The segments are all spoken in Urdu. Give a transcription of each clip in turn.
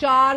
4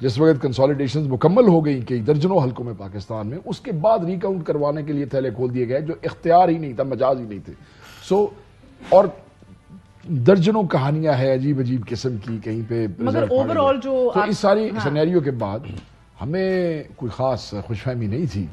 جس وقت کنسالیڈیشنز مکمل ہو گئی کئی درجنوں حلقوں میں پاکستان میں، اس کے بعد ریکاؤنٹ کروانے کے لیے تھیلے کھول دیے گئے جو اختیار ہی نہیں تھا، مجاز ہی نہیں تھے. اور درجنوں کہانیاں ہیں عجیب عجیب قسم کی کہیں پہ. مگر اوور آل جو تو اس ساری سینیریو کے بعد ہمیں کوئی خاص خوش فہمی نہیں تھی،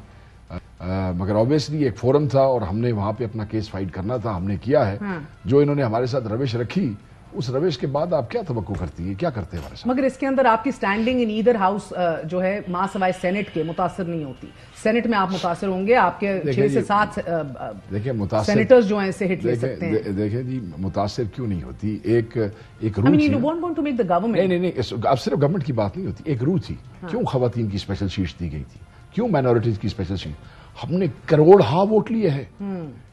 مگر آبویسلی ایک فورم تھا اور ہم نے وہاں پہ اپنا کیس فائٹ کرنا تھا، ہم نے کیا ہے. جو انہوں نے ہمارے ساتھ روش رکھی، اس روش کے بعد آپ کیا توقع کرتی ہے، کیا کرتے ہیں ہمارے ساتھ؟ مگر اس کے اندر آپ کی سٹینڈنگ ان ایدر ہاؤس جو ہے ماں سوائے سینٹ کے متاثر نہیں ہوتی. سینٹ میں آپ متاثر ہوں گے، آپ کے 6 سے 7 سینیٹرز جو ہیں اسے ہٹ لے سکتے ہیں. دیکھیں جی متاثر کیوں نہیں ہوتی، ایک روح نہیں، اب صرف گورنمنٹ کی بات نہیں ہوتی، ایک روح تھی. کیوں خواتین کی اسپیشل سیٹس دی گئی تھی، کیوں مائنورٹیز کی اسپیشل سیٹ؟ ہم نے کروڑ ووٹ لیے ہیں.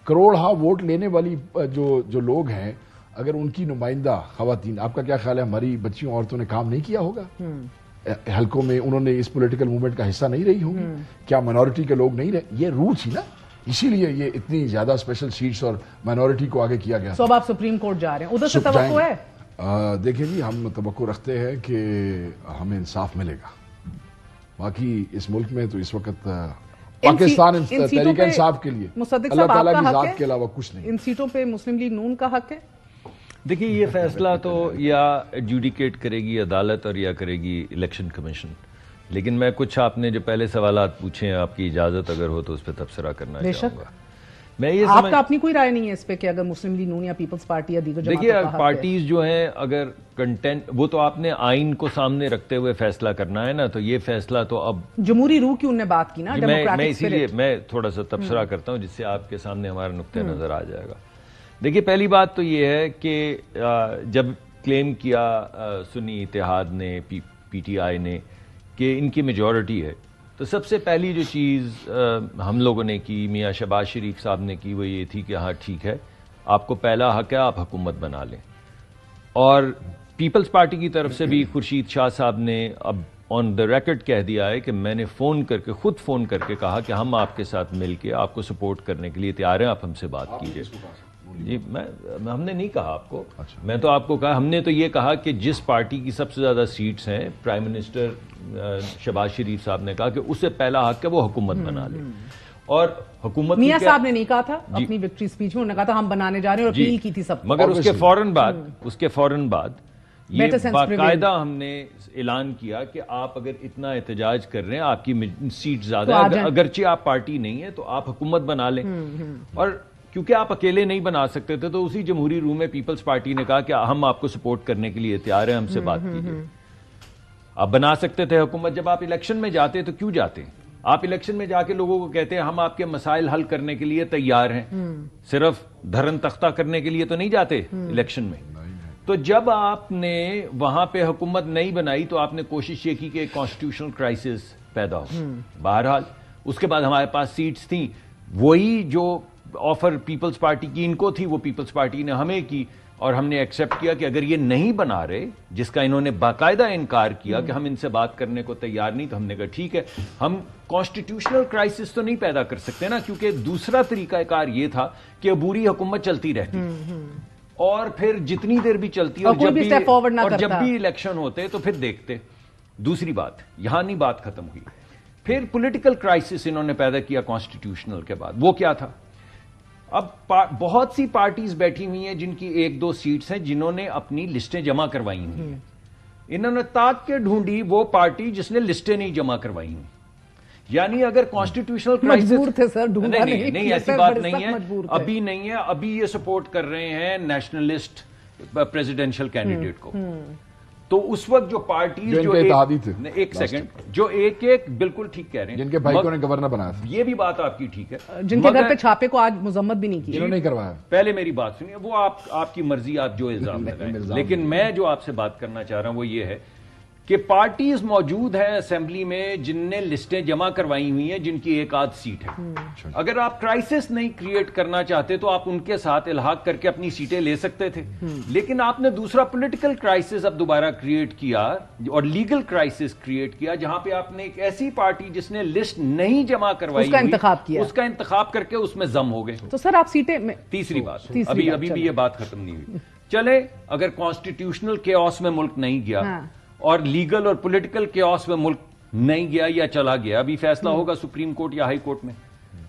کروڑ ووٹ لینے والی جو لوگ ہیں، اگر ان کی نمائندہ خواتین، آپ کا کیا خیال ہے ہماری بچیوں عورتوں نے کام نہیں کیا ہوگا حلقوں میں؟ انہوں نے اس پولیٹیکل موومنٹ کا حصہ نہیں رہی ہوگی؟ کیا مائنورٹی کے لوگ نہیں رہے؟ یہ روح تھی نا، اسی لیے یہ اتنی زیادہ اسپیشل سیٹس اور مائنورٹی کو آگے کیا گیا. اب آپ سپریم کورٹ جا رہے ہیں، ادھر سے توقع ہے؟ دیکھیں جی، ہم توقع رکھتے ہیں کہ ہمیں انصاف ملے گا. باقی اس ملک میں تو اس وقت پاکستان تحریک انصاف کے لیے اللہ تعالیٰ کی ذات کے علاوہ کچھ نہیں. ان سیٹوں پہ مسلم لیگ نون کا حق ہے؟ دیکھیے یہ فیصلہ تو یا ایڈجوڈیکیٹ کرے گی عدالت اور یا کرے گی الیکشن کمیشن. لیکن میں کچھ آپ نے جو پہلے سوالات پوچھے ہیں، آپ کی اجازت اگر ہو تو اس پہ تبصرہ کرنا چاہوں گا. میں یہ آپ کا اپنی کوئی رائے نہیں ہے اس پہ کہ اگر مسلم لیگ نون یا پیپلز پارٹی یا دیگر جماعتوں کا حق ہے؟ دیکھیے پارٹیز جو ہیں اگر کنٹینٹ، وہ تو آپ نے آئین کو سامنے رکھتے ہوئے فیصلہ کرنا ہے نا. تو یہ فیصلہ تو اب جمہوری روح کی انہوں نے بات کی نا، میں اسی لیے میں تھوڑا سا تبصرہ کرتا ہوں جس سے آپ کے سامنے ہمارا نقطہ نظر آ جائے گا. دیکھیے پہلی بات تو یہ ہے کہ جب کلیم کیا سنی اتحاد نے، پی ٹی آئی نے، کہ ان کی میجورٹی ہے، تو سب سے پہلی جو چیز ہم لوگوں نے کی، میاں شہباز شریف صاحب نے کی، وہ یہ تھی کہ ہاں ٹھیک ہے، آپ کو پہلا حق ہے، آپ حکومت بنا لیں. اور پیپلز پارٹی کی طرف سے بھی خورشید شاہ صاحب نے اب آن دا ریکارڈ کہہ دیا ہے کہ میں نے خود فون کر کے کہا کہ ہم آپ کے ساتھ مل کے آپ کو سپورٹ کرنے کے لیے تیار ہیں، آپ ہم سے بات کیجیے. جی ہم نے نہیں کہا آپ کو، میں تو آپ کو کہا، ہم نے تو یہ کہا کہ جس پارٹی کی سب سے زیادہ سیٹس ہیں، پرائم منسٹر شہباز شریف صاحب نے کہا کہ اسے پہلا حق ہے وہ حکومت بنا لے. اور حکومت میاں صاحب نے نہیں کہا تھا اپنی وکٹری سپیچ میں، انہوں نے کہا تھا ہم بنانے جا رہے ہیں اور اپیل کی تھی سب. مگر اس کے فوراً بعد یہ باقاعدہ ہم نے اعلان کیا کہ آپ اگر اتنا احتجاج کر رہے ہیں، آپ کی سیٹ زیادہ ہے، اگرچہ آپ پارٹی نہیں ہے تو آپ حکومت بنا لیں. اور کیونکہ آپ اکیلے نہیں بنا سکتے تھے تو اسی جمہوری روح میں پیپلز پارٹی نے کہا کہ ہم آپ کو سپورٹ کرنے کے لیے تیار ہیں، ہم سے بات کیجیے. آپ بنا سکتے تھے حکومت. جب آپ الیکشن میں جاتے تو کیوں جاتے؟ آپ الیکشن میں جا کے لوگوں کو کہتے ہیں ہم آپ کے مسائل حل کرنے کے لیے تیار ہیں، صرف دھرن تختہ کرنے کے لیے تو نہیں جاتے الیکشن میں. تو جب آپ نے وہاں پہ حکومت نہیں بنائی تو آپ نے کوشش یہ کی کہ ایک کانسٹیٹیوشنل کرائسس پیدا ہو. بہرحال اس کے بعد ہمارے پاس سیٹس تھیں، وہی جو آفر پیپلز پارٹی کی ان کو تھی وہ پیپلز پارٹی نے ہمیں کی، اور ہم نے ایکسیپٹ کیا کہ اگر یہ نہیں بنا رہے، جس کا انہوں نے باقاعدہ انکار کیا کہ ہم ان سے بات کرنے کو تیار نہیں، تو ہم نے کہا ٹھیک ہے، ہم کانسٹیٹیوشنل کرائسس تو نہیں پیدا کر سکتے نا، کیونکہ دوسرا طریقہ کار یہ تھا کہ عبوری حکومت چلتی رہتی اور پھر جتنی دیر بھی چلتی اور جب بھی الیکشن ہوتے تو پھر دیکھتے. دوسری بات یہاں نہیں بات ختم ہوئی، پھر پولیٹیکل کرائسس انہوں نے پیدا کیا کانسٹیٹیوشنل کے بعد. وہ کیا تھا؟ اب بہت سی پارٹیز بیٹھی ہوئی ہیں جن کی 1-2 سیٹس ہیں، جنہوں نے اپنی لسٹیں جمع کروائی ہوئی ہیں. انہوں نے تاک کے ڈھونڈی وہ پارٹی جس نے لسٹیں نہیں جمع کروائی ہوئی. یعنی اگر کانسٹیٹیوشنل کرائسس نہیں، ایسی بات نہیں ہے، ابھی نہیں ہے، ابھی یہ سپورٹ کر رہے ہیں نیشنلسٹ پریزیڈنشل کینڈیڈیٹ کو. تو اس وقت جو پارٹیز جو ایک سیکنڈ جو ایک بالکل ٹھیک کہہ رہے ہیں، جن کے بھائیوں نے گورنر بنایا تھا، یہ بھی بات آپ کی ٹھیک ہے، جن کے گھر پہ چھاپے کو آج مذمت بھی نہیں کی، انہوں نے کروایا. پہلے میری بات سنیے، وہ آپ کی مرضی، آپ جو الزام لگائیں. لیکن میں جو آپ سے بات کرنا چاہ رہا ہوں وہ یہ ہے کہ پارٹیز موجود ہیں اسمبلی میں جن نے لسٹیں جمع کروائی ہوئی ہیں، جن کی 1-8 سیٹ ہے. اگر آپ کرائسس نہیں کریٹ کرنا چاہتے تو آپ ان کے ساتھ الحاق کر کے اپنی سیٹیں لے سکتے تھے. لیکن آپ نے دوسرا پولیٹیکل کرائسس اب دوبارہ کریٹ کیا اور لیگل کرائسس کریٹ کیا، جہاں پہ آپ نے ایک ایسی پارٹی جس نے لسٹ نہیں جمع کروائی اس کا انتخاب کر کے اس میں ضم ہو گئے. تو سر آپ سیٹیں تیسری بات، ابھی بھی یہ بات ختم نہیں ہوئی. چلے اگر کانسٹیٹیوشنل کیوس میں ملک نہیں گیا اور لیگل اور پولیٹیکل کیوس میں ملک نہیں گیا یا چلا گیا. ابھی فیصلہ ہوگا سپریم کورٹ یا ہائی کورٹ میں.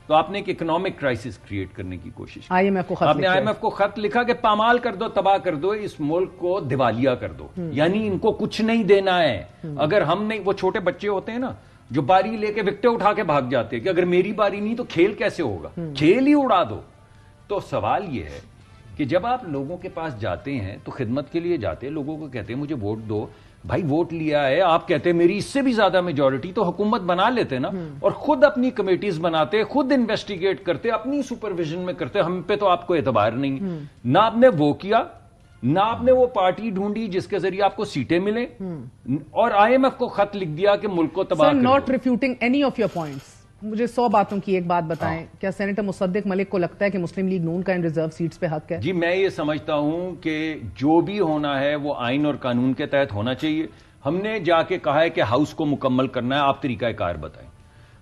تو آپ نے ایک اکنامک کرائسس کریٹ کرنے کی کوشش کی. آپ نے IMF کو خط لکھا کہ پامال کر دو, تباہ کر دو, اس ملک کو دیوالیہ کر دو, یعنی ان کو کچھ نہیں دینا ہے. اگر ہم نہیں, وہ چھوٹے بچے ہوتے ہیں نا جو باری لے کے وکٹیں اٹھا کے بھاگ جاتے ہیں کہ اگر میری باری نہیں تو کھیل کیسے ہوگا, کھیل ہی اڑا دو. تو سوال یہ ہے کہ جب آپ لوگوں کے پاس جاتے ہیں تو خدمت کے لیے جاتے ہیں, لوگوں کو کہتے ہیں مجھے ووٹ دو. بھائی ووٹ لیا ہے, آپ کہتے ہیں میری اس سے بھی زیادہ میجورٹی, تو حکومت بنا لیتے نا, اور خود اپنی کمیٹیز بناتے, خود انویسٹیگیٹ کرتے, اپنی سپرویژن میں کرتے. ہم پہ تو آپ کو اعتبار نہیں. نہ آپ نے وہ کیا, نہ آپ نے وہ پارٹی ڈھونڈی جس کے ذریعے آپ کو سیٹیں ملیں, اور IMF کو خط لکھ دیا کہ ملک کو تباہ کر دو. Not refuting any of your points. مجھے 100 باتوں کی ایک بات بتائیں, کیا سینیٹر مصدق ملک کو لگتا ہے کہ مسلم لیگ نون کا ان ریزرو سیٹس پہ حق ہے؟ جی میں یہ سمجھتا ہوں کہ جو بھی ہونا ہے وہ آئین اور قانون کے تحت ہونا چاہیے. ہم نے جا کے کہا ہے کہ ہاؤس کو مکمل کرنا ہے, آپ طریقہ کار بتائیں.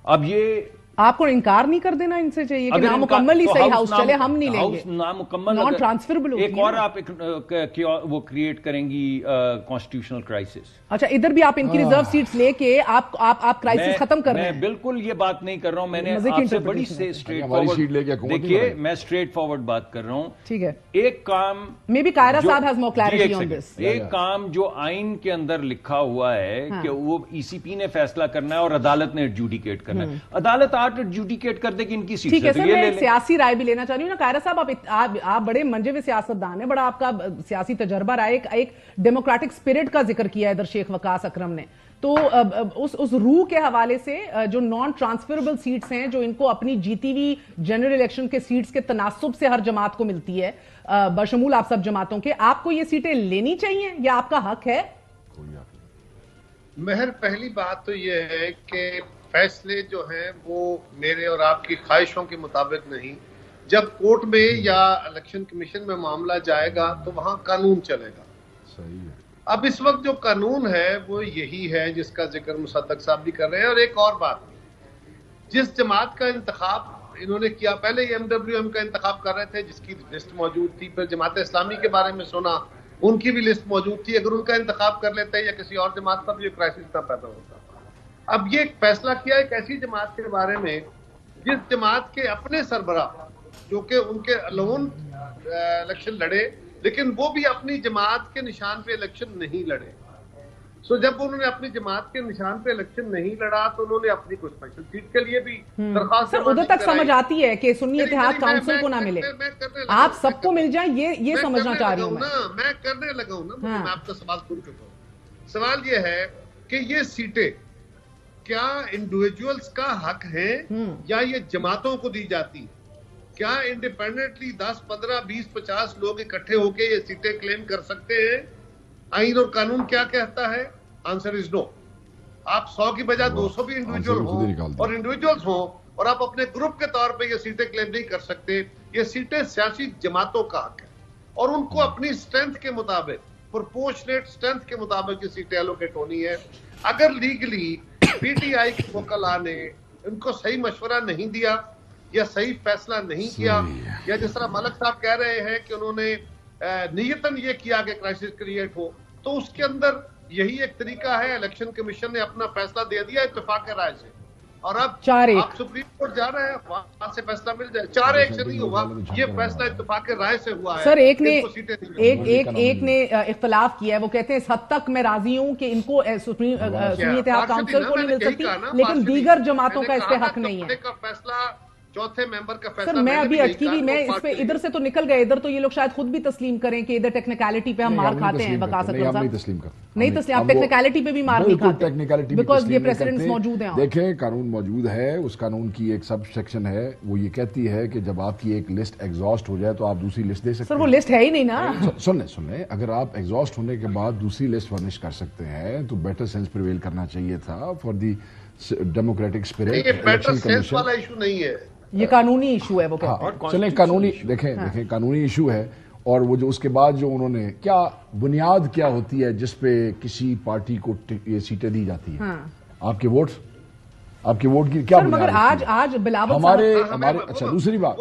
اب یہ آپ کو انکار نہیں کر دینا ان سے چاہیے کہ نامکمل ہی صحیح ہاؤس چلے, ہم نہیں لیں گے. نامکمل نان ٹرانسفربل ایک اور آپ وہ کریٹ کریں گی کانسٹیٹیوشنل کرائسس. اچھا ادھر بھی آپ ان کی ریزرو سیٹس لے کے آپ کرائسس ختم کر رہے ہیں. میں بالکل یہ بات نہیں کر رہا ہوں, میں نے آپ سے بڑی اسٹریٹ فارورڈ, دیکھیے میں اسٹریٹ فارورڈ بات کر رہا ہوں. ٹھیک ہے, ایک کام میں بھی قائرہ صاحب ہیز مور کلیئرٹی آن دس. ایک کام جو آئین کے اندر لکھا ہوا ہے کہ وہ ECP نے فیصلہ کرنا ہے اور عدالت نے ایڈجوڈیکیٹ کرنا ہے. عدالت آرٹ ایڈجوڈیکیٹ کر دے کہ ان کی سیٹ. ٹھیک ہے سر, میں سیاسی رائے بھی لینا چاہ رہی ہوں نا. قائرہ صاحب آپ بڑے منجے ہوئے سیاستدان ہیں, بڑا آپ کا سیاسی تجربہ رہا ہے. ایک ڈیموکریٹک اسپرٹ کا ذکر کیا ادھر شیخ وقاص اکرم نے. تو اس روح کے حوالے سے جو نان ٹرانسفربل سیٹس ہیں, جو ان کو اپنی جیتی ہوئی جنرل الیکشن کے سیٹس کے تناسب سے ہر جماعت کو ملتی ہے, بشمول آپ سب جماعتوں کے, آپ کو یہ سیٹیں لینی چاہیے یا آپ کا حق ہے؟ مہر, پہلی بات تو یہ ہے کہ فیصلے جو ہیں وہ میرے اور آپ کی خواہشوں کے مطابق نہیں. جب کورٹ میں یا الیکشن کمیشن میں معاملہ جائے گا تو وہاں قانون چلے گا. صحیح ہے. اب اس وقت جو قانون ہے وہ یہی ہے جس کا ذکر مصدق صاحب بھی کر رہے ہیں. اور ایک اور بات, جس جماعت کا انتخاب انہوں نے کیا, پہلے یہ MWM کا انتخاب کر رہے تھے جس کی لسٹ موجود تھی, پھر جماعت اسلامی کے بارے میں سنا, ان کی بھی لسٹ موجود تھی. اگر ان کا انتخاب کر لیتے یا کسی اور جماعت کا, بھی یہ کرائسس نہ پیدا ہوتا. اب یہ فیصلہ کیا ایک ایسی جماعت کے بارے میں جس جماعت کے اپنے سربراہ, جو کہ ان کے الون الیکشن لڑے, لیکن وہ بھی اپنی جماعت کے نشان پہ الیکشن نہیں لڑے. سو جب انہوں نے اپنی جماعت کے نشان پہ الیکشن نہیں لڑا تو انہوں نے اپنی کوئی اسپیشل سیٹ کے لیے بھی درخواست. سر ادھر تک سمجھ آتی ہے کہ سنی اتحاد کاؤنسل کو نہ ملے, آپ سب کو مل جائیں, یہ سمجھنا چاہ رہی ہوں میں کرنے لگا ہوں نا. میں آپ کا سوال سن چکا ہوں. سوال یہ ہے کہ یہ سیٹیں کیا انڈیویجولز کا حق ہے یا یہ جماعتوں کو دی جاتی؟ کیا انڈیپینڈنٹلی 10, 15, 20, 50 لوگ اکٹھے ہو کے یہ سیٹیں کلیم کر سکتے ہیں؟ آئین اور قانون کیا کہتا ہے؟ آنسر از نو. آپ 100 کی بجائے 200 بھی انڈیویجول ہوں اور انڈیویجولز ہوں اور آپ اپنے گروپ کے طور پہ یہ سیٹیں کلیم نہیں کر سکتے. یہ سیٹیں سیاسی جماعتوں کا حق ہے اور ان کو اپنی اسٹرینتھ کے مطابق, پرپورشنیٹ اسٹرینتھ کے مطابق یہ سیٹیں الوکیٹ ہونی ہے. اگر لیگلی PTI کے وکلاء نے ان کو صحیح مشورہ نہیں دیا یا صحیح فیصلہ نہیں کیا, یا جس طرح ملک صاحب کہہ رہے ہیں کہ انہوں نے نیتاً یہ کیا کہ کرائسس کریٹ ہو, تو اس کے اندر یہی ایک طریقہ ہے. الیکشن کمیشن نے اپنا فیصلہ دے دیا اتفاق رائے سے, اور اب آپ سپریم کورٹ جا رہے ہیں, وہاں سے فیصلہ مل جائے. 4-1 سے نہیں ہوا, یہ فیصلہ اتفاق رائے سے ہوا ہے. سر ایک نے اختلاف کیا ہے, وہ کہتے ہیں اس حد تک میں راضی ہوں کہ ان کو سنی اتحاد کاؤنسل کو نہیں مل سکتی, لیکن دیگر جماعتوں کا اس پہ حق نہیں ہے. فیصلہ چوتھے ممبر کا فیصلہ. سر میں ابھی اٹکی ہوئی, میں اس پہ ادھر سے تو نکل گئے, ادھر تو یہ لوگ شاید خود بھی تسلیم کریں کہ ادھر ٹیکنیکلٹی پہ ہم مار کھاتے ہیں. وقاص اکرم صاحب نہیں تسلیم, آپ ٹیکنیکلٹی پہ بھی مار نہیں کھاتے بیکاز یہ پریسیڈنٹس موجود ہیں. دیکھیں قانون موجود ہے, اس قانون کی ایک سب سیکشن ہے, وہ یہ کہتی ہے کہ جب آپ کی ایک لسٹ ایگزاسٹ ہو جائے تو آپ دوسری لسٹ دے سکتے ہیں. سر وہ لسٹ ہے ہی نہیں نا. سن لیں, اگر آپ ایگزاسٹ ہونے کے بعد دوسری لسٹ فرنش کر سکتے ہیں تو بیٹر سینس پریویل کرنا چاہیے تھا فار دی ڈیموکریٹک اسپرٹ. یہ بیٹر سینس والا ایشو نہیں ہے, یہ قانونی ایشو ہے. وہ چلیں قانونی دیکھیں قانونی ایشو ہے. اور وہ جو اس کے بعد جو انہوں نے کیا بنیاد کیا ہوتی ہے جس پہ کسی پارٹی کو یہ سیٹیں دی جاتی ہیں؟ آپ کے ووٹ کی کیا بنیاد؟ مگر آج بلاول ہمارے اچھا دوسری بات,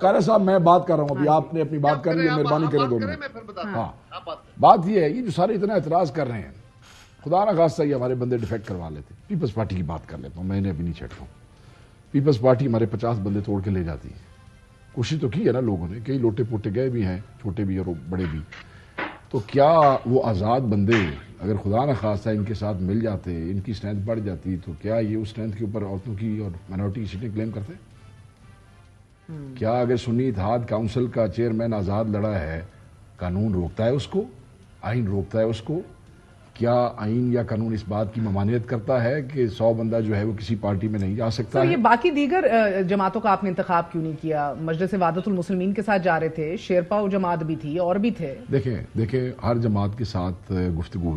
قائرہ صاحب میں بات کر رہا ہوں, ابھی آپ نے اپنی بات کر لی ہے, مہربانی کریں 2 منٹ. ہاں بات یہ ہے, یہ جو سارے اتنا اعتراض کر رہے ہیں, خدا نہ خواستہ یہ ہمارے بندے ڈیفیکٹ کروا لیتے. پیپلز پارٹی کی بات کر لیتا ہوں, میں نے ابھی نہیں چھیڑتا ہوں. پیپلز پارٹی ہمارے 50 بندے توڑ کے لے جاتی ہے. کوشش تو کی ہے نا لوگوں نے, کئی لوٹے پوٹے گئے بھی ہیں, چھوٹے بھی اور بڑے بھی. تو کیا وہ آزاد بندے اگر خدا نہ خواستہ ان کے ساتھ مل جاتے, ان کی اسٹرینتھ بڑھ جاتی, تو کیا یہ اس اسٹرینتھ کے اوپر عورتوں کی اور مائنورٹی کی سیٹیں کلیم کرتے؟ کیا اگر سنی اتحاد کونسل کا چیئرمین آزاد لڑا ہے, قانون روکتا ہے اس کو, آئین روکتا ہے اس کو؟ کیا آئین یا قانون اس بات کی ممانعت کرتا ہے کہ 100 بندہ جو ہے وہ کسی پارٹی میں نہیں جا سکتا ہے؟ یہ باقی دیگر جماعتوں کا آپ نے انتخاب کیوں نہیں کیا؟ مجلس وحدت المسلمین کے ساتھ جا رہے تھے, شیرپا جماعت بھی تھی اور بھی تھے. دیکھیں ہر جماعت کے ساتھ گفتگو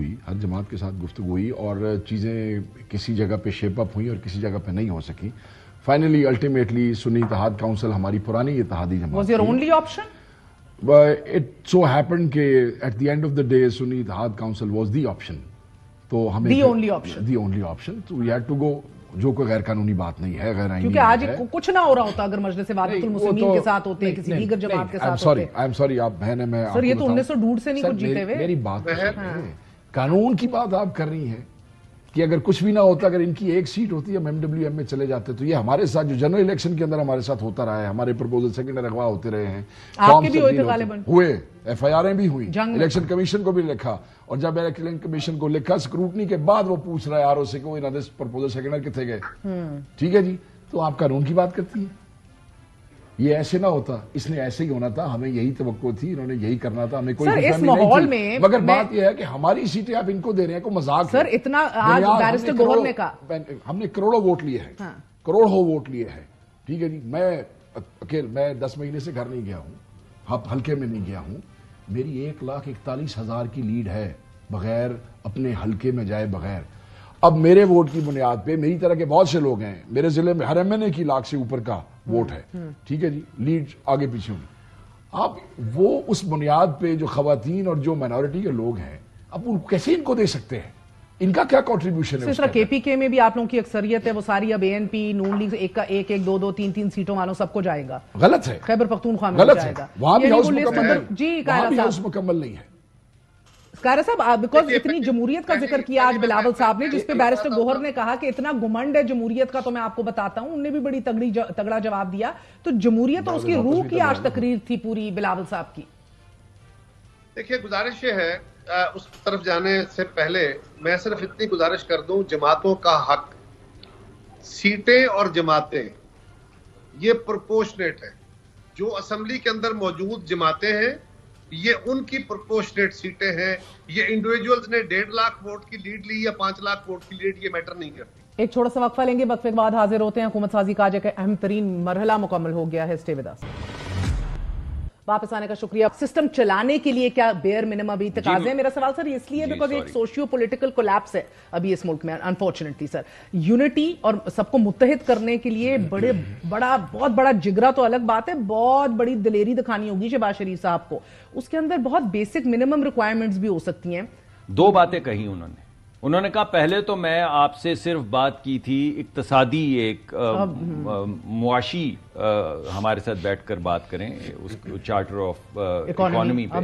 ہوئی, اور چیزیں کسی جگہ پہ شیپ اپ ہوئی اور کسی جگہ پہ نہیں ہو سکی. فائنلی الٹیمیٹلی سنی اتحاد کونسل ہماری پرانی اتحادی جماعت was your only option. It so happened کہ at the end of the day سنی اتحاد کونسل was the option. تو ہمیں the only option. So we had to go. جو کوئی غیر قانونی بات نہیں ہے, غیر آئینی کیونکہ آج کچھ نہ ہو رہا ہوتا اگر مجلس وحدت المسلمین کے ساتھ ہوتے, کسی دیگر جماعت کے ساتھ ہوتے. I'm sorry آپ بہن, میں سر یہ تو 1902 سے نہیں کچھ جیتے ہوئے. میری بات قانون کی بات آپ کر رہی ہیں کہ اگر کچھ بھی نہ ہوتا, اگر ان کی ایک سیٹ ہوتی ہے, ہم MWM میں چلے جاتے, تو یہ ہمارے ساتھ جو جنرل الیکشن کے اندر ہمارے ساتھ ہوتا رہا ہے, ہمارے پرپوزل سیکنڈ اغوا ہوتے رہے ہیں, آپ کے بھی ہوئے تھے غالباً, ہوئے FIRیں بھی ہوئی, الیکشن کمیشن کو بھی لکھا, اور جب الیکشن کمیشن کو لکھا اسکروٹنی کے بعد وہ پوچھ رہا ہے RO سے کہ وہ انہوں پرپوزل سیکنڈ کتنے گئے. ٹھیک ہے جی, تو آپ قانون کی بات کرتی ہیں. یہ ایسے نہ ہوتا, اس نے ایسے ہی ہونا تھا, ہمیں یہی توقع تھی, انہوں نے یہی کرنا تھا, ہمیں کوئی اس ماحول میں. مگر بات یہ ہے کہ ہماری سیٹیں آپ ان کو دے رہے ہیں, کو مذاق سر اتنا آج بیرسٹر گوہر نے کہا ہم نے کروڑوں ووٹ لیے ہیں, کروڑوں ووٹ لیے ہیں. ٹھیک ہے جی, میں 10 مہینے سے گھر نہیں گیا ہوں, حلقے میں نہیں گیا ہوں. میری 1,41,000 کی لیڈ ہے بغیر اپنے حلقے میں جائے بغیر. اب میرے ووٹ کی بنیاد پہ, میری طرح کے بہت سے لوگ ہیں, میرے ضلع میں ہر MNA کی 1,00,000 سے اوپر کا ووٹ ہے. ٹھیک ہے جی, لیڈ آگے پیچھے ہوئی. آپ وہ اس بنیاد پہ جو خواتین اور جو مائنورٹی کے لوگ ہیں, اب ان کیسے ان کو دے سکتے ہیں؟ ان کا کیا کنٹریبیوشن ہے؟ اس طرح KPK میں بھی آپ لوگوں کی اکثریت ہے, وہ ساری اب ANP نون لیگ ایک کا 1 1 2 2 3 3 سیٹوں والوں سب کو جائے گا. غلط ہے. خیبر پختونخوا میں جائے گا. وہاں بھی ہاؤس مکمل نہیں ہے. قائرہ صاحب, بیکاز اتنی جمہوریت کا ذکر کیا آج بلاول صاحب نے, جس پہ بیرسٹر گوہر نے کہا کہ اتنا گھمنڈ ہے جمہوریت کا, تو میں آپ کو بتاتا ہوں, انہوں نے بھی بڑی تگڑا جواب دیا. تو جمہوریت اور اس کی روح کی آج تقریر تھی پوری بلاول صاحب کی. دیکھیے گزارش یہ ہے, اس طرف جانے سے پہلے میں صرف اتنی گزارش کر دوں, جماعتوں کا حق, سیٹیں اور جماعتیں یہ پرپورشنیٹ ہے. جو اسمبلی کے اندر موجود جماعتیں ہیں یہ ان کی پرپورشنیٹ سیٹیں ہیں. یہ انڈیویجولز نے 1.5 لاکھ ووٹ کی لیڈ لی یا 5 لاکھ ووٹ کی لیڈ, یہ میٹر نہیں کرتی. ایک چھوٹا سا وقفہ لیں گے, وقفے کے بعد حاضر ہوتے ہیں. حکومت سازی کا آج ایک اہم ترین مرحلہ مکمل ہو گیا ہے. Stay with us. واپس آنے کا شکریہ. سسٹم چلانے کے لیے کیا بیئر منیمم ابھی تقاضے ہیں؟ میرا سوال سر اس لیے بیکاز ایک سوشیو پولیٹیکل کولیپس ہے ابھی اس ملک میں انفارچونیٹلی. سر یونٹی اور سب کو متحد کرنے کے لیے بہت بڑا جگرا تو الگ بات ہے, بہت بڑی دلیری دکھانی ہوگی شہباز شریف صاحب کو. اس کے اندر بہت بیسک منیمم ریکوائرمنٹس بھی ہو سکتی ہیں. 2 باتیں کہی انہوں نے کہا پہلے تو میں آپ سے صرف بات کی تھی اقتصادی, ایک معاشی, ہمارے ساتھ بیٹھ کر بات کریں اس چارٹر آف اکانومی پہ.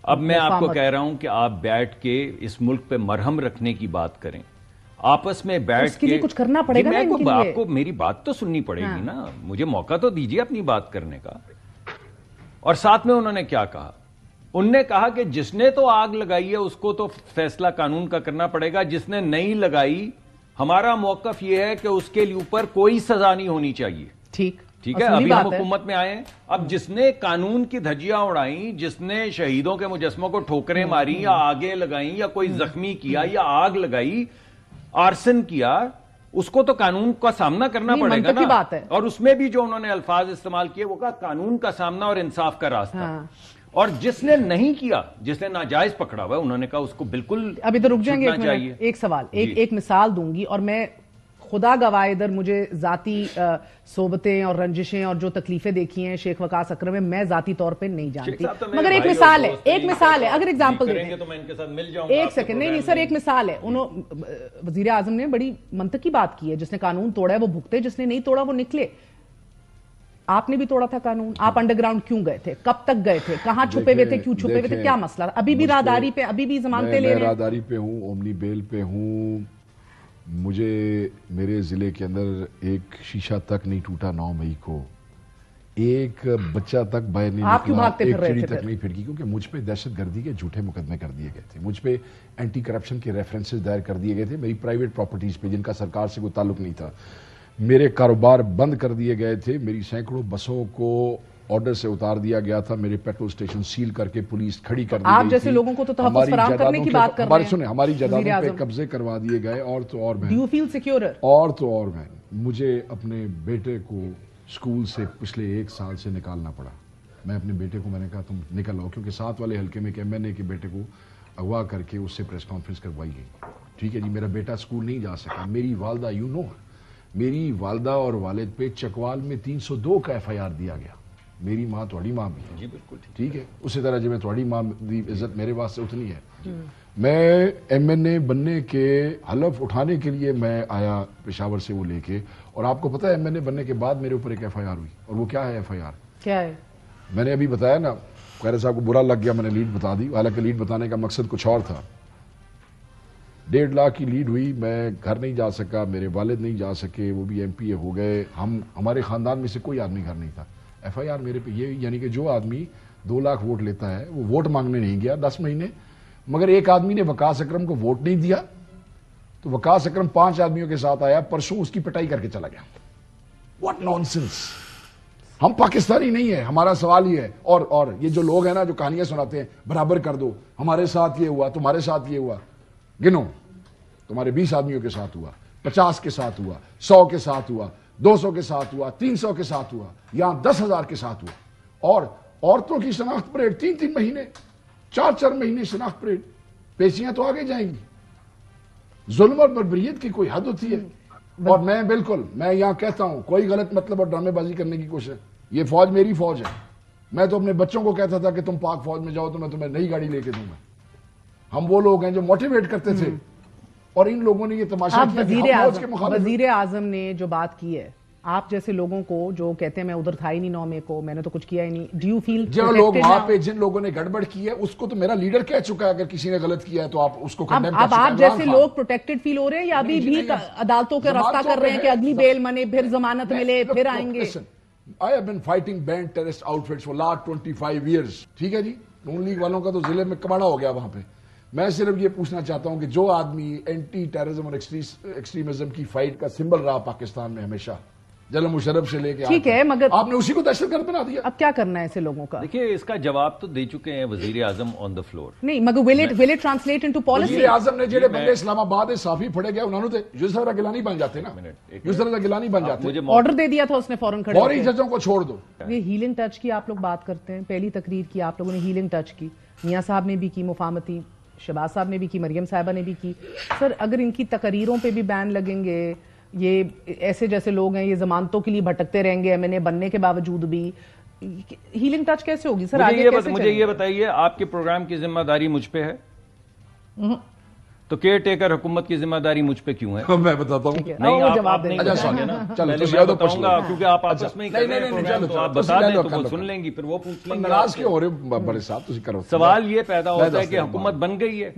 اب میں آپ کو کہہ رہا ہوں کہ آپ بیٹھ کے اس ملک پہ مرہم رکھنے کی بات کریں, آپس میں بیٹھ کے کچھ کرنا پڑے گا. آپ کو میری بات تو سننی پڑے گی نا, مجھے موقع تو دیجیے اپنی بات کرنے کا. اور ساتھ میں انہوں نے کیا کہا, انہوں نے کہا کہ جس نے تو آگ لگائی ہے اس کو تو فیصلہ قانون کا کرنا پڑے گا, جس نے نہیں لگائی ہمارا موقف یہ ہے کہ اس کے اوپر کوئی سزا نہیں ہونی چاہیے. ٹھیک ہے, ابھی ہم حکومت میں آئے ہیں. اب جس نے قانون کی دھجیاں اڑائیں, جس نے شہیدوں کے مجسموں کو ٹھوکریں ماری یا آگے لگائیں یا کوئی زخمی کیا یا آگ لگائی, آرسن کیا, اس کو تو قانون کا سامنا کرنا پڑے گا نا. اور اس میں بھی جو انہوں نے الفاظ استعمال کیے وہ کہا قانون کا سامنا اور انصاف کا راستہ. اور جس نے نہیں کیا, جس نے ناجائز پکڑا ہوا ہے, انہوں نے کہا اس کو بالکل. ابھی تو رک جائیں گے, ایک سوال, ایک مثال دوں گی, اور میں خدا گواہ ادھر مجھے ذاتی صحبتیں اور رنجشیں اور جو تکلیفیں دیکھی ہیں شیخ وقاص اکرم میں, میں ذاتی طور پہ نہیں جانتی, مگر ایک مثال ہے, اگر ایگزامپل دیں گے, ایک سیکنڈ, نہیں سر, ایک مثال ہے. وزیر اعظم نے بڑی منطقی بات کی ہے, جس نے قانون توڑا ہے وہ بھگتے, جس نے نہیں توڑا وہ نکلے. آپ نے بھی توڑا تھا قانون, آپ انڈر گراؤنڈ کیوں گئے تھے, کب تک گئے تھے, کہاں چھپے ہوئے تھے, کیوں چھپے ہوئے تھے, کیا مسئلہ, ابھی بھی راہداری پہ, ابھی بھی ضمانتیں لے رہے ہیں؟ میں راہداری پہ ہوں, اومنی بیل پہ ہوں. مجھے میرے ضلع کے اندر ایک شیشہ تک نہیں ٹوٹا 9 مئی کو, ایک بچہ تک باہر نہیں نکلا, ایک چڑی تک نہیں پھرکی, کیونکہ مجھ پہ دہشت گردی کے جھوٹے مقدمے کر دیے گئے تھے, مجھ پہ اینٹی کرپشن کے ریفرنسز دائر کر دیے گئے تھے میری پرائیویٹ پراپرٹیز پہ جن کا سرکار سے کوئی تعلق نہیں تھا, میرے کاروبار بند کر دیے گئے تھے, میری سینکڑوں بسوں کو آرڈر سے اتار دیا گیا تھا, میرے پیٹرول سٹیشن سیل کر کے پولیس کھڑی کر دی گئی. آپ جیسے لوگوں کو تو تحفظ فراہم کرنے کی بات کر رہے ہیں. سنیں, ہماری جائیدادوں پہ قبضے کروا دیے گئے, اور تو اور میں ڈو یو فیل سیکیورر؟ اور تو اور میں مجھے اپنے بیٹے کو اسکول سے پچھلے 1 سال سے نکالنا پڑا. میں اپنے بیٹے کو, میں نے کہا تم نکل آؤ, کیونکہ 7 والے حلقے میں کہ میں نے کے بیٹے کو اغوا کر کے اس سے پریس کانفرنس کروائی گئی. ٹھیک ہے جی, میرا بیٹا اسکول نہیں جا سکا. میری والدہ, یو نو, میری والدہ اور والد پہ چکوال میں 302 کا FIR دیا گیا. میری ماں تھوڑی ماں بھی ہے جی, بالکل ٹھیک ہے, اسی طرح جو میں تھوڑی ماں دی عزت میرے واسطے اتنی ہے. میں MNA بننے کے حلف اٹھانے کے لیے میں آیا پشاور سے وہ لے کے, اور آپ کو پتا ہے MNA بننے کے بعد میرے اوپر ایک FIR ہوئی, اور وہ کیا ہے FIR, کیا ہے, میں نے ابھی بتایا نا, خیر صاحب کو برا لگ گیا, میں نے لیڈ بتا دی, حالانکہ لیڈ بتانے کا مقصد کچھ اور تھا. 1.5 لاکھ کی لیڈ ہوئی, میں گھر نہیں جا سکا, میرے والد نہیں جا سکے, وہ بھی MPA ہو گئے, ہمارے خاندان میں سے کوئی آدمی گھر نہیں تھا. FIR میرے پہ یہ, یعنی کہ جو آدمی 2 لاکھ ووٹ لیتا ہے وہ ووٹ مانگنے نہیں گیا 10 مہینے, مگر ایک آدمی نے وقاص اکرم کو ووٹ نہیں دیا, تو وقاص اکرم 5 آدمیوں کے ساتھ آیا, پرسوں اس کی پٹائی کر کے چلا گیا. What nonsense. ہم پاکستانی نہیں ہیں, ہمارا سوال یہ ہے. اور یہ جو لوگ ہیں نا جو کہانیاں سناتے ہیں, برابر کر دو, ہمارے ساتھ یہ ہوا, تمہارے ساتھ یہ ہوا, گنو, تمہارے 20 آدمیوں کے ساتھ ہوا, 50 کے ساتھ ہوا, 100 کے ساتھ ہوا, 200 کے ساتھ ہوا, 300 کے ساتھ ہوا, یہاں 10,000 کے ساتھ ہوا. اور عورتوں کی شناخت پریڈ 3 مہینے 4 مہینے شناخت پریڈ, پیشیاں تو آگے جائیں گی. ظلم اور بربریت کی کوئی حد ہوتی ہے. اور میں بالکل, میں یہاں کہتا ہوں, کوئی غلط مطلب اور ڈرامے بازی کرنے کی کوشش, یہ فوج میری فوج ہے. میں تو اپنے بچوں کو کہتا تھا کہ تم پاک فوج میں جاؤ تو میں تمہیں نئی گاڑی لے کے دوں گا. ہم وہ لوگ ہیں جو موٹیویٹ کرتے تھے, اور ان لوگوں نے یہ تماشا کیا. وزیر اعظم نے جو بات کی ہے, آپ جیسے لوگوں کو جو کہتے ہیں میں ادھر تھا ہی نہیں 9 مئی کو, میں نے تو کچھ کیا ہی نہیں, ڈو یو فیل جو لوگ وہاں پہ, جن لوگوں نے گڑبڑ کی ہے اس کو تو میرا لیڈر کہہ چکا ہے, اگر کسی نے غلط کیا ہے تو آپ اس کو کنڈیم کر سکتے ہیں. اب آپ جیسے لوگ پروٹیکٹڈ فیل ہو رہے ہیں, یا ابھی بھی عدالتوں کے راستہ کر رہے ہیں کہ اگلی بیل منے, پھر ضمانت ملے, پھر آئیں گے؟ I have been fighting banned terrorist outfits for last 25 years. ٹھیک ہے جی, نون لیگ والوں کا تو ضلع میں کمانا ہو گیا وہاں پہ. میں صرف یہ پوچھنا چاہتا ہوں کہ جو آدمی اینٹی ٹیررزم اور ایکسٹریمزم کی فائٹ کا سمبل رہا پاکستان میں ہمیشہ, جنرل مشرف سے لے کے, ٹھیک ہے, مگر آپ نے اسی کو دہشت گرد بنا دیا. اب کیا کرنا ہے ایسے لوگوں کا؟ دیکھیے, اس کا جواب تو دے چکے ہیں وزیر اعظم آن دا فلور. نہیں, مگر will it translate into policy? وزیر اعظم نے جڑے بندے اسلام آباد صافی پھڑے گئے, انہوں نے یوسف رضا گیلانی بن جاتے نا, یوسف رضا گیلانی بن جاتے. آرڈر دے دیا تھا اس نے فوراً کھڑے, فوری ججوں کو چھوڑ دو. یہ ہیلنگ ٹچ کی آپ لوگ بات کرتے ہیں, پہلی تقریر کی آپ لوگوں نے ہیلنگ ٹچ کی, میاں صاحب نے بھی کی مفاہمتی, شہباز صاحب نے بھی کی, مریم صاحبہ نے بھی کی. سر, اگر ان کی تقریروں پہ بھی بین لگیں گے, یہ ایسے جیسے لوگ ہیں یہ ضمانتوں کے لیے بھٹکتے رہیں گے MNA بننے کے باوجود بھی, ہیلنگ ٹچ کیسے ہوگی سر؟ مجھے یہ بتائیے, آپ کے پروگرام کی ذمہ داری مجھ پہ ہے, تو کیئر ٹیکر حکومت کی ذمہ داری مجھ پہ کیوں ہے؟ میں بتاتا ہوں. نہیں, آپ نہیں بتائیں نا, میں بتاؤں گا, کیونکہ آپ آپس میں ہی کر رہے ہیں, تو آپ بتا دیں تو وہ سن لیں گی, پھر وہ پوچھ لیں گے. ناراض کیوں ہو رہے بڑے صاحب؟ سوال یہ پیدا ہوتا ہے کہ حکومت بن گئی ہے,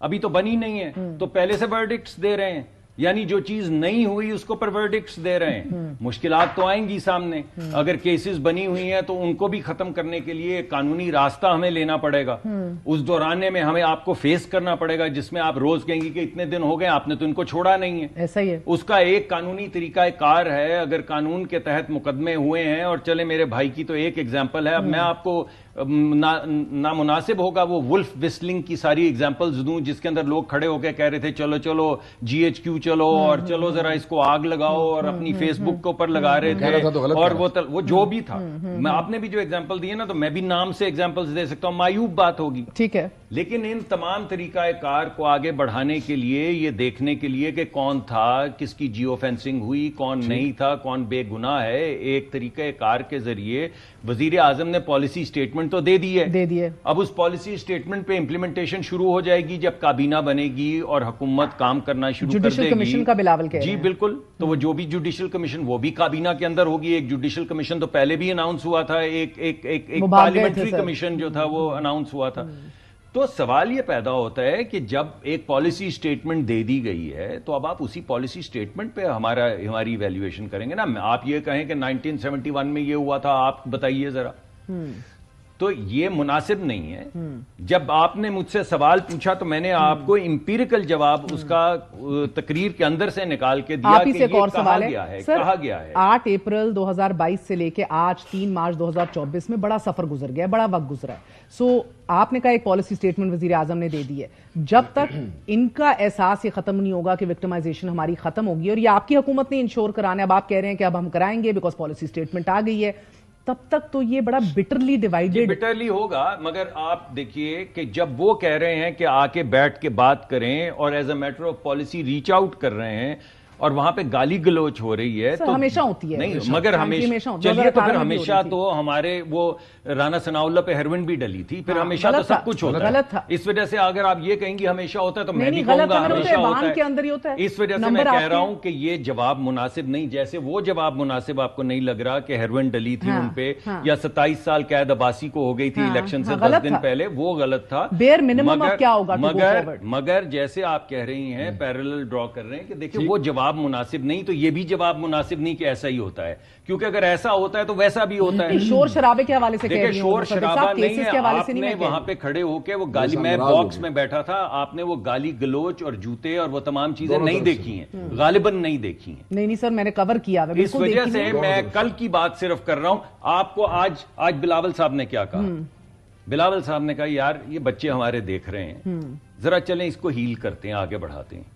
ابھی تو بنی نہیں ہے, تو پہلے سے ورڈکٹس دے رہے ہیں, یعنی جو چیز نہیں ہوئی اس کو پر ورڈکٹس دے رہے ہیں. مشکلات تو آئیں گی سامنے, اگر کیسز بنی ہوئی ہیں تو ان کو بھی ختم کرنے کے لیے قانونی راستہ ہمیں لینا پڑے گا. اس دورانے میں ہمیں آپ کو فیس کرنا پڑے گا, جس میں آپ روز کہیں گی کہ اتنے دن ہو گئے آپ نے تو ان کو چھوڑا نہیں ہے. ایسا ہی ہے. اس کا ایک قانونی طریقہ کار ہے, اگر قانون کے تحت مقدمے ہوئے ہیں, اور چلے میرے بھائی کی تو ایک ایگزامپل ہے, اب میں آپ کو نامناسب ہوگا وہ ولف وسلنگ کی ساری ایگزامپلز دوں, جس کے اندر لوگ کھڑے ہو کے کہہ رہے تھے چلو چلو GHQ چلو, اور چلو ذرا اس کو آگ لگاؤ, اور اپنی فیس بک کے اوپر لگا رہے تھے, اور وہ جو بھی تھا. میں آپ نے بھی جو ایگزامپل دیے نا, تو میں بھی نام سے ایگزامپلز دے سکتا ہوں, مایوب بات ہوگی, ٹھیک ہے. لیکن ان تمام طریقہ کار کو آگے بڑھانے کے لیے, یہ دیکھنے کے لیے کہ کون تھا, کس کی جیو فینسنگ ہوئی, کون نہیں تھا, کون بے گناہ ہے, ایک طریقہ کار کے ذریعے وزیر اعظم نے پالیسی سٹیٹمنٹ اسٹیٹمنٹ تو دے دی ہے. اب اس پالیسی اسٹیٹمنٹ پہ امپلیمنٹیشن شروع ہو جائے گی جب کابینہ بنے گی اور حکومت کام کرنا شروع کر دے گی. جوڈیشل کمیشن کا بلاول کہہ رہے ہیں. جی بالکل. تو وہ جو بھی جوڈیشل کمیشن وہ بھی کابینہ کے اندر ہوگی. ایک جوڈیشل کمیشن تو پہلے بھی اناؤنس ہوا تھا, ایک پارلیمنٹری کمیشن جو تھا وہ اناؤنس ہوا تھا. تو سوال یہ پیدا ہوتا ہے کہ جب ایک پالیسی اسٹیٹمنٹ دے دی گئی ہے تو اب آپ اسی پالیسی اسٹیٹمنٹ پہ ہماری ایویلویشن کریں گے نا. آپ یہ کہیں کہ 1971 میں یہ ہوا تھا, آپ بتائیے ذرا. تو یہ مناسب نہیں ہے. جب آپ نے مجھ سے سوال پوچھا تو میں نے آپ کو امپیریکل جواب اس کا تقریر کے اندر سے نکال کے دیا کہ یہ کہا گیا ہے. 8 اپریل 2022 سے لے کے آج 3 مارچ 2024 میں بڑا سفر گزر گیا, بڑا وقت گزرا ہے. سو آپ نے کہا ایک پالیسی اسٹیٹمنٹ وزیر اعظم نے دے دی ہے. جب تک ان کا احساس یہ ختم نہیں ہوگا کہ وکٹمائزیشن ہماری ختم ہوگی, اور یہ آپ کی حکومت نے انشور کرانا ہے, اب آپ کہہ رہے ہیں کہ اب ہم کرائیں گے بیکاز پالیسی اسٹیٹمنٹ آ گئی ہے, تب تک تو یہ بڑا بٹرلی ڈیوائیڈڈ بٹرلی ہوگا. مگر آپ دیکھیے کہ جب وہ کہہ رہے ہیں کہ آ کے بیٹھ کے بات کریں اور as a matter of policy reach out کر رہے ہیں اور وہاں پہ گالی گلوچ ہو رہی ہے تو ہمیشہ ہوتی ہے. نہیں مگر ہمیشہ چلیے تو پھر ہمیشہ تو ہمارے وہ رانا ثناء اللہ پہ ہیروئن بھی ڈلی تھی, پھر ہمیشہ تو سب کچھ ہوتا ہے. اس وجہ سے اگر آپ یہ کہیں گی ہمیشہ ہوتا ہے تو میں بھی کہوں گا ہمیشہ ہوتا ہے. اس وجہ سے میں کہہ رہا ہوں کہ یہ جواب مناسب نہیں. جیسے وہ جواب مناسب آپ کو نہیں لگ رہا کہ ہیروئن ڈلی تھی ان پہ, یا 27 سال قید عباسی کو ہو گئی تھی الیکشن سے 10 دن پہلے, وہ غلط تھا. مگر جیسے آپ کہہ رہی ہیں پیرالل ڈرا کر رہے ہیں کہ دیکھیں وہ جواب مناسب نہیں, تو یہ بھی جواب مناسب نہیں کہ ایسا ہی ہوتا ہے, کیونکہ اگر ایسا ہوتا ہے تو ویسا بھی ہوتا ہے. شور شرابے کے حوالے سے دیکھیں شور شرابہ نہیں ہے. آپ نے وہاں پہ کھڑے ہو کے وہ گالی, میں باکس میں بیٹھا تھا, آپ نے وہ گالی گلوچ اور جوتے اور وہ تمام چیزیں نہیں دیکھی ہیں, غالباً نہیں دیکھی ہیں. نہیں سر میں نے کور کیا. اس وجہ سے میں کل کی بات صرف کر رہا ہوں. آپ کو آج بلاول صاحب نے کیا کہا؟ بلاول صاحب نے کہا یار یہ بچے ہمارے دیکھ رہے ہیں, ذرا چلیں اس کو ہیل کرتے ہیں, آگے بڑھاتے ہیں.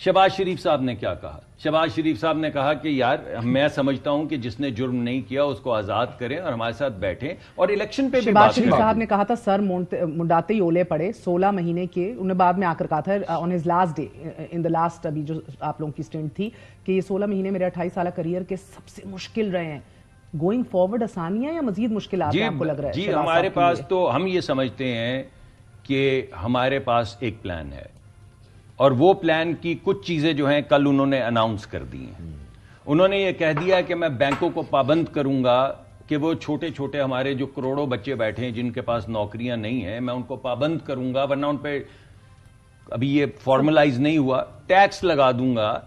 شہباز شریف صاحب نے کیا کہا؟ شہباز شریف صاحب نے کہا کہ یار میں سمجھتا ہوں کہ جس نے جرم نہیں کیا اس کو آزاد کریں اور ہمارے ساتھ بیٹھیں اور الیکشن پہ بھی بات کریں. شہباز شریف صاحب نے کہا تھا سر منڈاتے ہی اولے پڑے 16 مہینے کے, انہوں نے بعد میں آ کر کہا تھا on his last day in the last, ابھی جو آپ لوگوں کی اسٹینڈ تھی کہ یہ 16 مہینے میرے 28 سالہ کریئر کے سب سے مشکل رہے ہیں. گوئنگ فارورڈ آسانیاں یا مزید مشکلات ہیں آپ کو لگ رہا ہے؟ جی ہمارے پاس تو ہم یہ سمجھتے ہیں کہ ہمارے پاس ایک پلان ہے, اور وہ پلان کی کچھ چیزیں جو ہیں کل انہوں نے اناؤنس کر دی ہیں. انہوں نے یہ کہہ دیا کہ میں بینکوں کو پابند کروں گا کہ وہ چھوٹے چھوٹے ہمارے جو کروڑوں بچے بیٹھے ہیں جن کے پاس نوکریاں نہیں ہیں, میں ان کو پابند کروں گا, ورنہ ان پہ ابھی یہ فارملائز نہیں ہوا, ٹیکس لگا دوں گا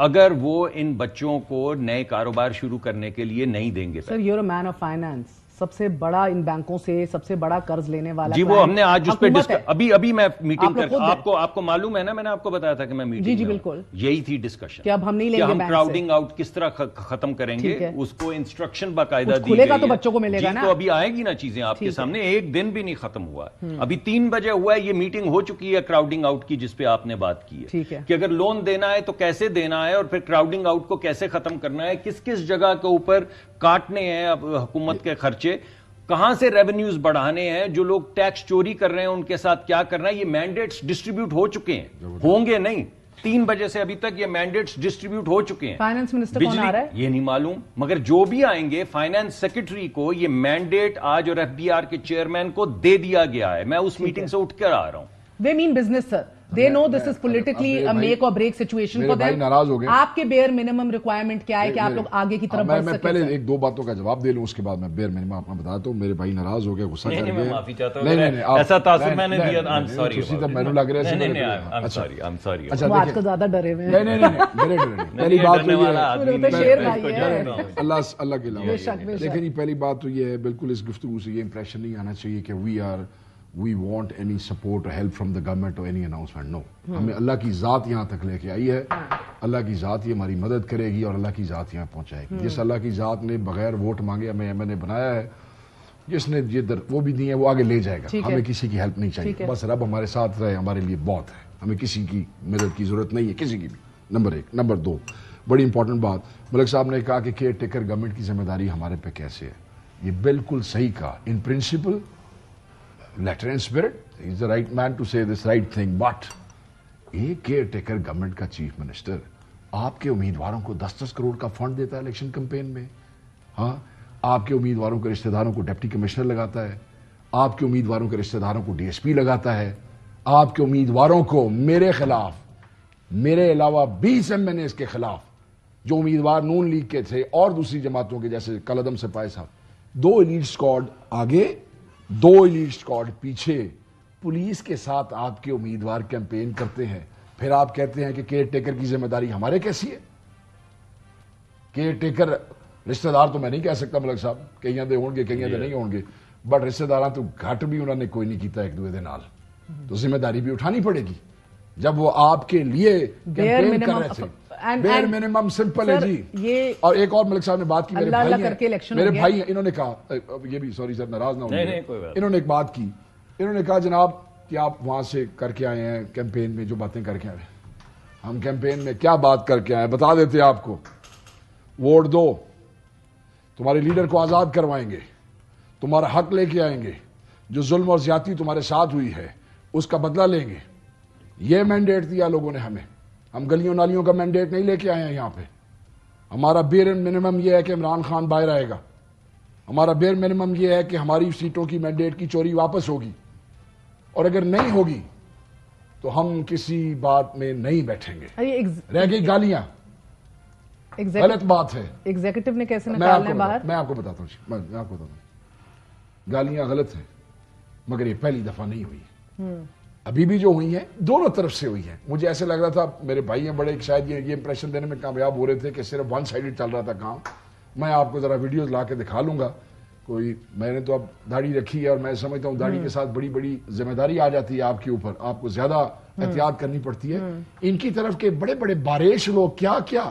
اگر وہ ان بچوں کو نئے کاروبار شروع کرنے کے لیے نہیں دیں گے. Sir you are a man of finance, سب سے بڑا ان بینکوں سے سب سے بڑا قرض لینے والا جی وہ ہم نے آج اس پہ ابھی میں میٹنگ کر آپ کو معلوم ہے نا, میں نے آپ کو بتایا تھا کہ میں میٹنگ جی بالکل یہی تھی ڈسکشن کہ اب ہم نہیں لیں گے, ہم کراؤڈنگ آؤٹ کس طرح ختم کریں گے, اس کو انسٹرکشن باقاعدہ دی گئی تو بچوں کو ملے گا نا. تو ابھی آئے گی نا چیزیں آپ کے سامنے, ایک دن بھی نہیں ختم ہوا, ابھی 3 بجے ہوا ہے, یہ میٹنگ ہو چکی ہے کراؤڈنگ آؤٹ کی جس پہ آپ نے بات کی ہے کہ اگر لون دینا ہے تو کیسے دینا ہے, اور پھر کراؤڈنگ آؤٹ کو کیسے ختم کرنا ہے, کس کس جگہ کے اوپر کاٹنے ہیں حکومت کے خرچے, کہاں سے ریونیوز بڑھانے ہیں, جو لوگ ٹیکس چوری کر رہے ہیں ان کے ساتھ کیا کرنا ہے. یہ مینڈیٹس ڈسٹریبیوٹ ہو چکے ہیں, ہوں گے نہیں, 3 بجے سے ابھی تک یہ مینڈیٹس ڈسٹریبیوٹ ہو چکے ہیں. فائنانس منسٹر کون آ رہا ہے یہ نہیں معلوم, مگر جو بھی آئیں گے فائنانس سیکرٹری کو یہ مینڈیٹ آج اور FBR کے چیئرمین کو دے دیا گیا ہے. میں اس میٹنگ سے اٹھ کر آ رہا ہوں. They mean business, sir. They know this is politically a make or break situation for them. ناراض ہو گئے. آپ کے bare minimum requirement کیا ہے کہ آپ لوگ آگے کی طرف بڑھ سکیں؟ میں پہلے 1-2 باتوں کا جواب دے لوں, اس کے بعد میں bare minimum آپ کو بتاتا ہوں. میرے بھائی ناراض ہو گئے, غصہ کر گئے. میں معافی چاہتا ہوں, ایسا تاثر میں نے دیا. I'm sorry. اسی طرح میں نے لگ رہا ہے. I'm sorry. اچھا آج کل زیادہ ڈرے ہوئے ہیں. نہیں, پہلی بات تو شیر بھائی ہے, اللہ کے علاوہ لیکن پہلی بات تو یہ ہے, بالکل اس گفتگو سے یہ امپریشن نہیں آنا چاہیے کہ we want any support or help from the government or any announcement. No. ہمیں اللہ کی ذات یہاں تک لے کے آئی ہے, اللہ کی ذات یہ ہماری مدد کرے گی اور اللہ کی ذات یہاں پہنچائے گی. جس اللہ کی ذات نے بغیر ووٹ مانگے ہمیں ایم این اے بنایا ہے, جس نے یہ وہ بھی دی ہے وہ آگے لے جائے گا. ہمیں کسی کی ہیلپ نہیں چاہیے, بس رب ہمارے ساتھ رہے ہمارے لیے بہت ہے. ہمیں کسی کی مدد کی ضرورت نہیں ہے, کسی کی بھی. نمبر 1. نمبر 2, بڑی امپورٹنٹ بات, ملک صاحب نے کہا کہ کیئر ٹیکر گورنمنٹ کی ذمہ داری ہمارے پہ کیسے ہے. یہ بالکل صحیح کہا. In principle, letter and spirit, he's the right man to say this right thing, but ایک کیئر ٹیکر گورنمنٹ کا چیف منسٹر آپ کے امیدواروں کو 10-10 کروڑ کا فنڈ دیتا ہے الیکشن کمپین میں. ہاں, آپ کے امیدواروں کے رشتہ داروں کو ڈپٹی کمشنر لگاتا ہے, آپ کے امیدواروں کے رشتہ داروں کو DSP لگاتا ہے, آپ کے امیدواروں کو میرے خلاف, میرے علاوہ 20 MNAs کے خلاف جو امیدوار نون لیگ کے تھے اور دوسری جماعتوں کے جیسے کلعدم سپاہی صاحب, 2 ایلیٹ اسکواڈ آگے 2 ایلیٹ اسکواڈ پیچھے پولیس کے ساتھ آپ کے امیدوار کیمپین کرتے ہیں. پھر آپ کہتے ہیں کہ کیئر ٹیکر کی ذمہ داری ہمارے کیسی ہے؟ کیئر ٹیکر رشتہ دار تو میں نہیں کہہ سکتا ملک صاحب, کہیں دے ہوں گے کہیں دے نہیں ہوں گے, بٹ رشتہ داراں تو گھٹ بھی انہوں نے کوئی نہیں کیتا ایک دوے دے نال, تو ذمہ داری بھی اٹھانی پڑے گی جب وہ آپ کے لیے کیمپین کر رہے تھے. بیئر منیمم سمپل ہے جی. اور ایک اور ملک صاحب نے بات کی, میرے بھائی ہیں, انہوں نے کہا, یہ بھی سوری سر ناراض نہ ہوں, انہوں نے ایک بات کی, انہوں نے کہا جناب کہ آپ وہاں سے کر کے آئے ہیں کیمپین میں جو باتیں کر کے آئے ہیں. ہم کیمپین میں کیا بات کر کے آئے ہیں بتا دیتے آپ کو. ووٹ دو, تمہارے لیڈر کو آزاد کروائیں گے, تمہارا حق لے کے آئیں گے, جو ظلم اور زیادتی تمہارے ساتھ ہوئی ہے اس کا بدلہ لیں گے. یہ مینڈیٹ دیا لوگوں نے ہمیں, ہم گلیوں نالیوں کا مینڈیٹ نہیں لے کے آئے ہیں یہاں پہ. ہمارا بیئر منیمم یہ ہے کہ عمران خان باہر آئے گا, ہمارا بیئر منیمم یہ ہے کہ ہماری سیٹوں کی مینڈیٹ کی چوری واپس ہوگی, اور اگر نہیں ہوگی تو ہم کسی بات میں نہیں بیٹھیں گے. رہ گئی گالیاں, غلط بات ہے. ایگزیکٹو نے کیسے نکالنا ہے باہر؟ میں آپ کو بتاتا ہوں, میں آپ کو بتاتا ہوں, گالیاں غلط ہیں مگر یہ پہلی دفعہ نہیں ہوئی, ابھی بھی جو ہوئی ہیں دونوں طرف سے ہوئی ہیں. مجھے ایسے لگ رہا تھا, میرے بھائی ہیں بڑے شاید یہ امپریشن دینے میں کامیاب ہو رہے تھے کہ صرف ون سائیڈڈ چل رہا تھا کام. میں آپ کو ذرا ویڈیوز لا کے دکھا لوں گا. کوئی میں نے تو اب داڑھی رکھی ہے اور میں سمجھتا ہوں داڑھی کے ساتھ بڑی بڑی ذمہ داری آ جاتی ہے آپ کے اوپر, آپ کو زیادہ احتیاط کرنی پڑتی ہے. ان کی طرف کے بڑے بڑے باریش لوگ کیا کیا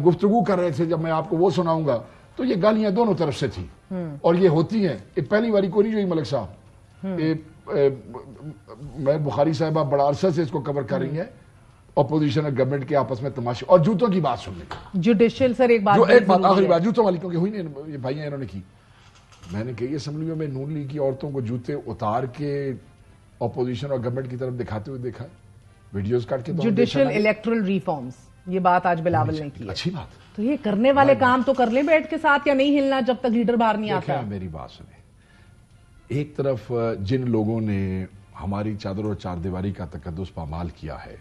گفتگو کر رہے تھے, جب میں آپ کو وہ سناؤں گا تو یہ گالیاں دونوں طرف سے تھی, اور یہ ہوتی ہیں. یہ پہلی باری کو نہیں ہوئی ملک صاحب, میں بخاری صاحبہ بڑا عرصہ سے اس کو کور کر رہی ہیں, اپوزیشن اور گورنمنٹ کے آپس میں تماشے اور جوتوں کی بات سننے کا. جوڈیشل سر ایک بات آخری بات جوتوں والی, کیونکہ ہوئی نہیں, یہ بھائی ہیں انہوں نے کی. میں نے کئی اسمبلیوں میں نون لیگ کی عورتوں کو جوتے اتار کے اپوزیشن اور گورنمنٹ کی طرف دکھاتے ہوئے دیکھا, ویڈیوز کاٹ کے. جوڈیشل الیکٹرل ریفارمز, یہ بات آج بلاول نے کی. اچھی بات. تو یہ کرنے والے کام تو کر لیں بیٹھ کے ساتھ, یا نہیں ہلنا جب تک لیڈر باہر نہیں آتا. میری بات سنیں, ایک طرف جن لوگوں نے ہماری چادر اور چار دیواری کا تقدس پامال کیا ہے,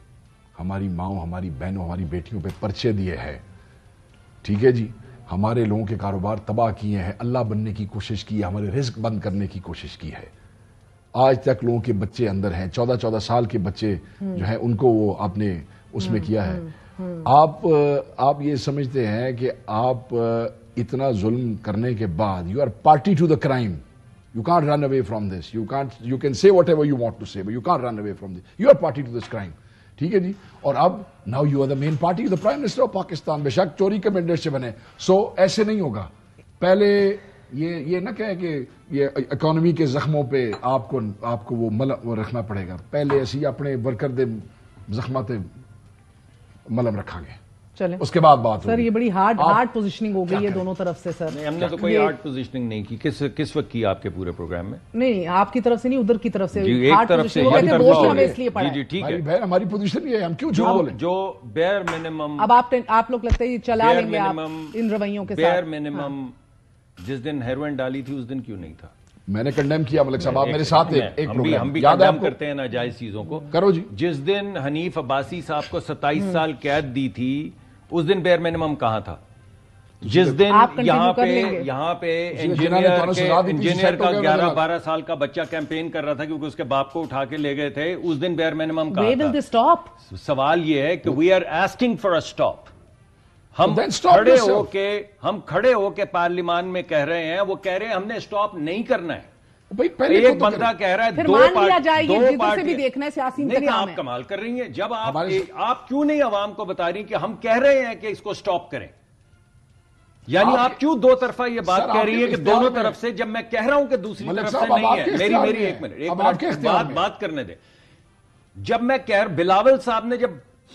ہماری ماؤں, ہماری بہنوں, ہماری بیٹیوں پہ پرچے دیے ہیں, ٹھیک ہے جی, ہمارے لوگوں کے کاروبار تباہ کیے ہیں, اللہ بننے کی کوشش کی ہے, ہمارے رزق بند کرنے کی کوشش کی ہے. آج تک لوگوں کے بچے اندر ہیں, 14 سال کے بچے جو ہیں ان کو وہ آپ نے اس میں کیا ہے. آپ یہ سمجھتے ہیں کہ آپ اتنا ظلم کرنے کے بعد you are party to the crime. You can't run away from this. You can say whatever you want to say, but you can't run away from this. You are party to this crime. ٹھیک ہے جی. اور اب now you are the main party, the Prime Minister of Pakistan. بے شک چوری کے مینڈیٹ سے بنے. ایسے نہیں ہوگا. پہلے یہ نہ کہے کہ یہ اکانومی کے زخموں پہ آپ کو وہ رکھنا پڑے گا. پہلے ایسی اپنے ورکر دے زخمات ملم رکھا گے, چلیں اس کے بعد بات سر. یہ بڑی ہارڈ پوزیشننگ ہو گئی ہے دونوں طرف سے سر. ہم نے تو کوئی ہارڈ پوزیشننگ نہیں کی. کس وقت کی آپ کے پورے پروگرام میں؟ نہیں, آپ کی طرف سے نہیں, ادھر کی طرف سے. ایک طرف سے جی ٹھیک ہے, ہماری پوزیشن یہ ہے, ہم کیوں جھوٹ بولیں. جو بیئر منیمم, اب آپ لوگ لگتا ہے یہ چلا لیں گے آپ ان رویوں کے ساتھ. بیئر منیمم جس دن ہیروئن ڈالی تھی اس دن کیوں نہیں تھا؟ میں نے کنڈیم کیا ملک صاحب, آپ میرے ساتھ ایک پروگرام, ہم بھی کنڈیم کرتے ہیں ناجائز چیزوں کو. کرو جی. جس دن حنیف عباسی صاحب کو 27 سال قید دی تھی اس دن بیئر منیمم کہاں تھا؟ جس دن یہاں پہ انجینئر کا 11-12 سال کا بچہ کیمپین کر رہا تھا کیونکہ اس کے باپ کو اٹھا کے لے گئے تھے, اس دن بیئر منیمم کہاں تھا؟ سوال یہ ہے کہ we are asking for a stop. ہم کھڑے ہو کے پارلیمان میں کہہ رہے ہیں, وہ کہہ رہے ہیں ہم نے اسٹاپ نہیں کرنا ہے. ایک بندہ کہہ رہا ہے دو پارٹی دیکھنا ہے سیاسی انتظام. آپ کمال کر رہی ہیں. جب آپ کیوں نہیں عوام کو بتا رہی کہ ہم کہہ رہے ہیں کہ اس کو اسٹاپ کریں؟ یعنی آپ کیوں دو طرفہ یہ بات کہہ رہی ہے کہ دونوں طرف سے, جب میں کہہ رہا ہوں کہ دوسری طرف سے نہیں ہے. میری ایک منٹ بات کرنے دے. جب میں بلاول صاحب نے جب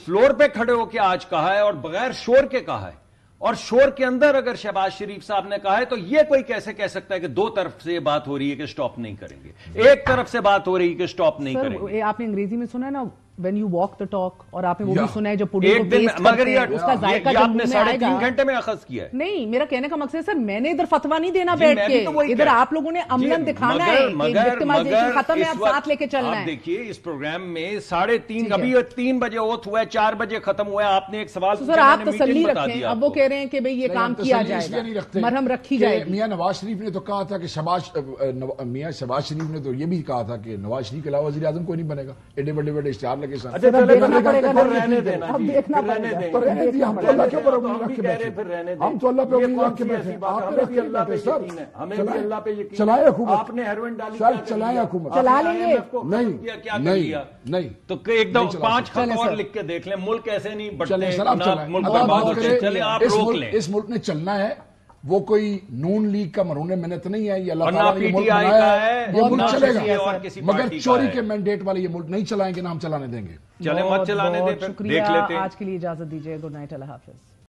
فلور پہ کھڑے ہو کے آج کہا ہے اور بغیر شور کے کہا ہے, اور شور کے اندر اگر شہباز شریف صاحب نے کہا ہے, تو یہ کوئی کیسے کہہ سکتا ہے کہ دو طرف سے بات ہو رہی ہے کہ سٹاپ نہیں کریں گے؟ ایک طرف سے بات ہو رہی ہے کہ سٹاپ نہیں کریں گے. آپ نے انگریزی میں سنا ہے نا, when you walk the talk, اور آپ نے وہ بھی سنا ہے جو پوڈنگ کو ایک دن ٹیسٹ مگر کرتے ہیں اس کا ذائقہ یہ جب آپ منہ نے میں آئے گا 3.5 گھنٹے میں اخذ کیا ہے. نہیں، میرا کہنے کا مقصد سر میں نے ادھر فتوا نہیں دینا بیٹھ کے، ادھر آپ لوگوں نے عملاً دکھانا ہے کہ وکٹمائزیشن ختم ہے، اب ساتھ لے کے چلنا ہے. آپ دیکھیے اس پروگرام میں 3:30 ابھی 3 بجے اوتھ ہوا ہے، 4 بجے ختم ہوا ہے. آپ نے ایک سوال سر آپ تسلی رکھیں، اب وہ کہہ رہے ہیں کہ بھئی یہ کام کیا جائے گا، مرہم رکھی جائے گی. میاں نواز شریف نے تو کہا تھا کہ میاں شہباز شریف نے تو یہ بھی کہا تھا کہ نواز شریف کے علاوہ وزیر اعظم کوئی نہیں بنے گا. ایڈے بڑے بڑے اشتہار لگے سن. ہم تو اللہ پہ امید رکھ کے بیٹھے، چلائے حکومت، آپ نے ہیروئن ڈالی، چلائے حکومت، چلا لیں گے. نہیں تو ایک دم 5 خط اور لکھ کے دیکھ لیں. ملک ایسے نہیں بڑھتے، سر آپ ملک برباد ہوتے ہیں. چلیں آپ روک لیں. اس ملک نے چلنا ہے، وہ کوئی نون لیگ کا مرہون محنت نہیں ہے، یہ اللہ تعالیٰ نے پی یہ ملک ٹی آئی بنایا کا ہے، یہ ملک چلے گا، مگر چوری کے ہے. مینڈیٹ والے یہ ملک نہیں چلائیں گے، نہ ہم چلانے دیں گے. چلیں مت چلانے دیں، پھر دیکھ لیتے ہیں. آج کے لیے اجازت دیجیے. گڈ نائٹ، اللہ حافظ.